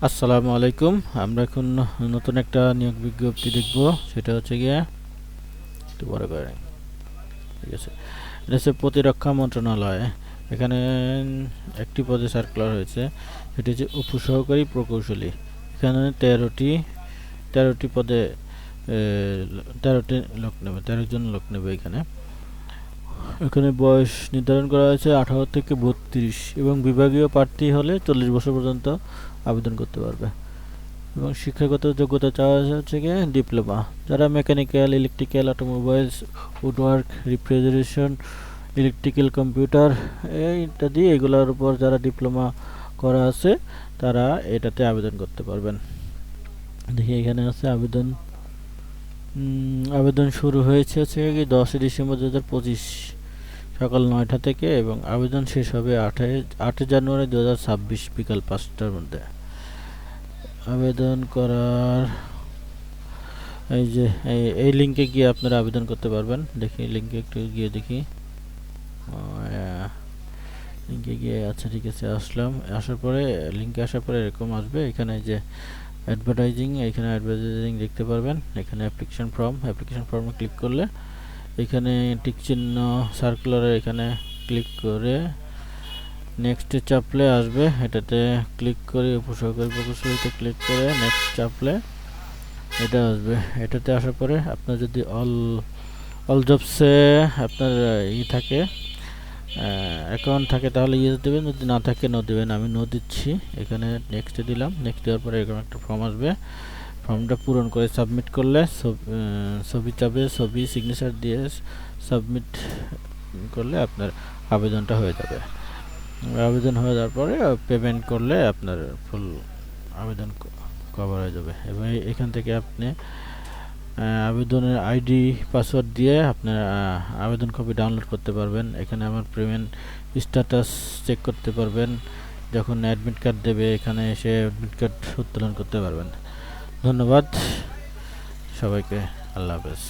আসসালামু আলাইকুম। আমরা এখন নতুন একটা নিয়োগ বিজ্ঞপ্তি দেখব। সেটা হচ্ছে গিয়ে একটু বড় করে, ঠিক আছে। এটা হচ্ছে প্রতিরক্ষা মন্ত্রণালয়। এখানে একটি পদে সার্কুলার হয়েছে, সেটি হচ্ছে উপসহকারী প্রকৌশলী। এখানে তেরোটি পদে 13 জন লোক নেবে। এখানে এখানে বয়স নির্ধারণ করা হয়েছে 18 থেকে 32 এবং বিভাগীয় প্রার্থী হলে 40 বছর পর্যন্ত আবেদন করতে পারবে। এবং শিক্ষাগত যোগ্যতা চাওয়া হচ্ছে গিয়ে ডিপ্লোমা। যারা mechanical, electrical, automobiles, woodwork, refrigeration, electrical, computer ইত্যাদি এগুলোর উপর যারা ডিপ্লোমা করা আছে তারা এটাতে আবেদন করতে পারবেন। দেখি এখানে আছে আবেদন। আবেদন শুরু হয়েছে হচ্ছে কি 10 ডিসেম্বর 2025 সকাল 9টা থেকে এবং আবেদন শেষ হবে 8 জানুয়ারি 2026 বিকাল 5টার মধ্যে। আবেদন করার এই যে এই লিঙ্কে গিয়ে আপনারা আবেদন করতে পারবেন। দেখি লিঙ্কে একটু গিয়ে দেখি। লিঙ্কে গিয়ে আচ্ছা ঠিক আছে, আসলাম। আসার পরে লিঙ্কে আসার পরে এরকম আসবে। এখানে যে অ্যাডভার্টাইজিং, এখানে অ্যাডভার্টাইজিং দেখতে পারবেন। এখানে অ্যাপ্লিকেশন ফর্মে ক্লিক করলে এখানে টিক চিহ্ন সার্কুলারে এখানে ক্লিক করে নেক্সটে চাপলে আসবে। এটাতে ক্লিক করে উপসহকারী প্রকৌশলীতে ক্লিক করে নেক্সট চাপলে এটা আসবে। এটাতে আসার পরে আপনার যদি অল জবসে আপনার থাকে, অ্যাকাউন্ট থাকে তাহলে ইয়েস দেবেন, যদি না থাকে নো দেবেন। আমি নো দিচ্ছি। এখানে নেক্সটে দিলাম। নেক্সট দেওয়ার পরে এরকম একটা ফর্ম আসবে। ফর্মটা পূরণ করে সাবমিট করলে ছবি চাপে, ছবি সিগনেচার দিয়ে সাবমিট করলে আপনার আবেদনটা হয়ে যাবে। আবেদন হয়ে যাওয়ার পরে পেমেন্ট করলে আপনার ফুল আবেদন কভার হয়ে যাবে। এবং এখান থেকে আপনি আবেদনের আইডি পাসওয়ার্ড দিয়ে আপনার আবেদন কপি ডাউনলোড করতে পারবেন। এখানে আমার পেমেন্ট স্ট্যাটাস চেক করতে পারবেন। যখন অ্যাডমিট কার্ড দেবে এখানে এসে অ্যাডমিট কার্ড উত্তোলন করতে পারবেন। ধন্যবাদ সবাইকে। আল্লাহ হাফেজ।